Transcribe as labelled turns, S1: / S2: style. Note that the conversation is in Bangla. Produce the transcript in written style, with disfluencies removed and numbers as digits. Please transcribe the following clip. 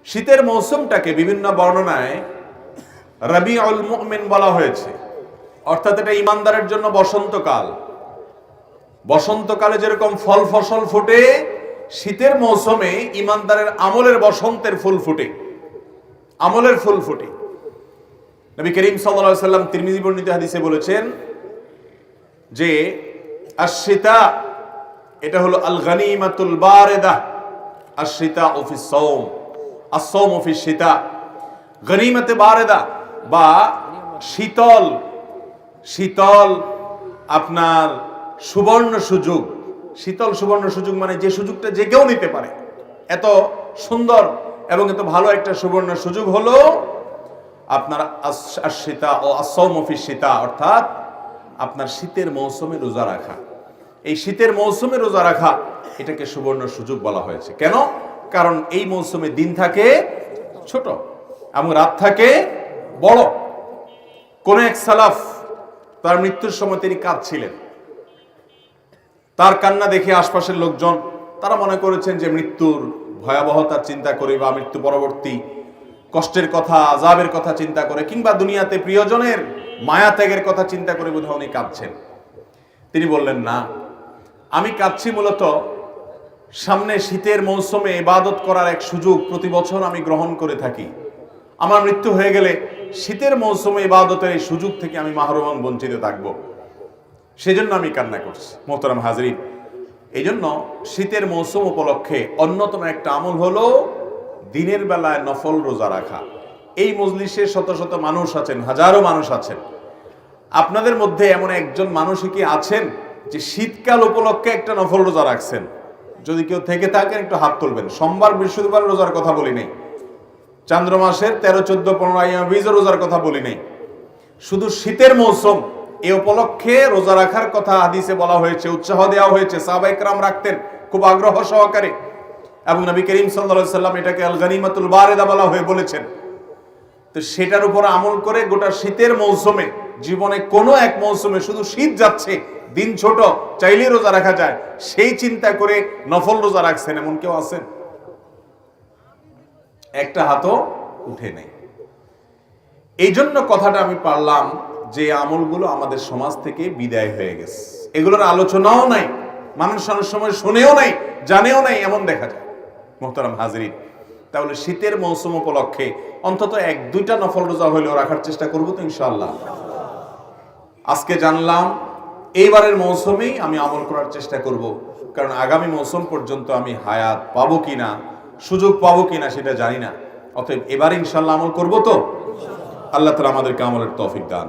S1: শীতের মৌসুমটাকে বিভিন্ন বর্ণনায় রবিউল মুমিন বলা হয়েছে, অর্থাৎ এটা ইমানদারের জন্য বসন্তকাল। বসন্তকালে যেরকম ফল ফসল ফুটে, শীতের মৌসুমে ইমানদারের আমলের বসন্তের ফুল ফুটে, আমলের ফুল ফুটে। নবী করিম সাল্লাল্লাহু আলাইহি ওয়াসাল্লাম তিরমিজি বর্ণিত হাদিসে বলেছেন যে আশ-শীতা এটা হলো আল গনিমাতুল বারিদা, আশ-শীতা ফিস সাওম, আস-সাওম ফিস শীতা। গনিমতে বারিদা বা শীতল, শীতল আপনার সুবর্ণ সুযোগ। শীতল সুবর্ণ সুযোগ মানে যে সুযোগটা যে কেউ নিতে পারে। এত সুন্দর এবং এত ভালো একটা সুবর্ণ সুযোগ হলো আপনার আশ-শীতা ও আস-সাওম ফিস শীতা, অর্থাৎ আপনার শীতের মৌসুমে রোজা রাখা। এই শীতের মৌসুমে রোজা রাখা এটাকে সুবর্ণ সুযোগ বলা হয়েছে। কেন? কারণ এই মৌসুমে দিন থাকে ছোট এবং রাত থাকে বড়। কোন এক সালাফ তার মৃত্যুর সময় তিনি কাঁদছিলেন। তার কান্না দেখে আশপাশের লোকজন তারা মনে করেছেন যে মৃত্যুর ভয়াবহতার চিন্তা করে বা মৃত্যু পরবর্তী কষ্টের কথা, আযাবের কথা চিন্তা করে, কিংবা দুনিয়াতে প্রিয়জনের মায়া ত্যাগের কথা চিন্তা করে বোধহয় উনি কাঁদছেন। তিনি বললেন, না, আমি কাঁদছি মূলত সামনে শীতের মৌসুমে ইবাদত করার এক সুযোগ প্রতি বছর আমি গ্রহণ করে থাকি। আমার মৃত্যু হয়ে গেলে শীতের মৌসুমে ইবাদতের এই সুযোগ থেকে আমি মাহরুম বঞ্চিত থাকব, সেজন্য আমি কান্না করছি। মোহতারাম হাজরিন, এই জন্য শীতের মৌসুম উপলক্ষে অন্যতম একটা আমল হলো দিনের বেলায় নফল রোজা রাখা। এই মজলিসে শত শত মানুষ আছেন, হাজারো মানুষ আছেন। আপনাদের মধ্যে এমন একজন মানুষই কি আছেন যে শীতকাল উপলক্ষে একটা নফল রোজা রাখছেন? যদি কেউ থেকে থাকেন একটু হাত তুলবেন। সোমবার বৃহস্পতিবার রোজার কথা বলি নেই, চান্দ্র মাসের 13, 14, 15 আইয়াম বীজের রোজার কথা বলি নেই। শুধু শীতের মৌসুম এই উপলক্ষে রোজা রাখার কথা হাদিসে বলা হয়েছে, উৎসাহ দেওয়া হয়েছে। সাহাবায়ে কেরাম রাখতেন খুব আগ্রহ সহকারে, এবং নবী করিম সাল্লাল্লাহু আলাইহি সাল্লাম এটাকে আল গনিমাতুল বারিদা বলা হয়ে বলেছেন। তো সেটার উপর আমল করে গোটা শীতের মৌসুমে, জীবনে কোনো এক মৌসুমে শুধু শীত যাচ্ছে, দিন ছোট, চাইলে রোজা রাখা যায়, সেই চিন্তা করে নফল রোজা রাখছেন এমন কেউ আছেন? একটা হাতও উঠে নেই। এই জন্য কথাটা আমি পারলাম যে আমলগুলো আমাদের সমাজ থেকে বিদায় হয়ে গেছে, এগুলোর আলোচনাও নাই, মানুষ অনেক সময় শুনেও নাই, জানেও নাই, এমন দেখা যায়। মোহতারাম হাজরিন, তাহলে শীতের মৌসুম উপলক্ষে অন্তত 1-2টা নফল রোজা হইলেও রাখার চেষ্টা করবো তো ইনশাআল্লাহ। আজকে জানলাম এইবারের মৌসুমেই আমি আমল করার চেষ্টা করব, কারণ আগামী মৌসুম পর্যন্ত আমি হায়াত পাবো কিনা, সুযোগ পাবো কিনা সেটা জানি না। অতএব এবার ইনশাআল্লাহ আমল করবো তো। আল্লাহ তাআলা আমাদেরকে আমলের তৌফিক দান।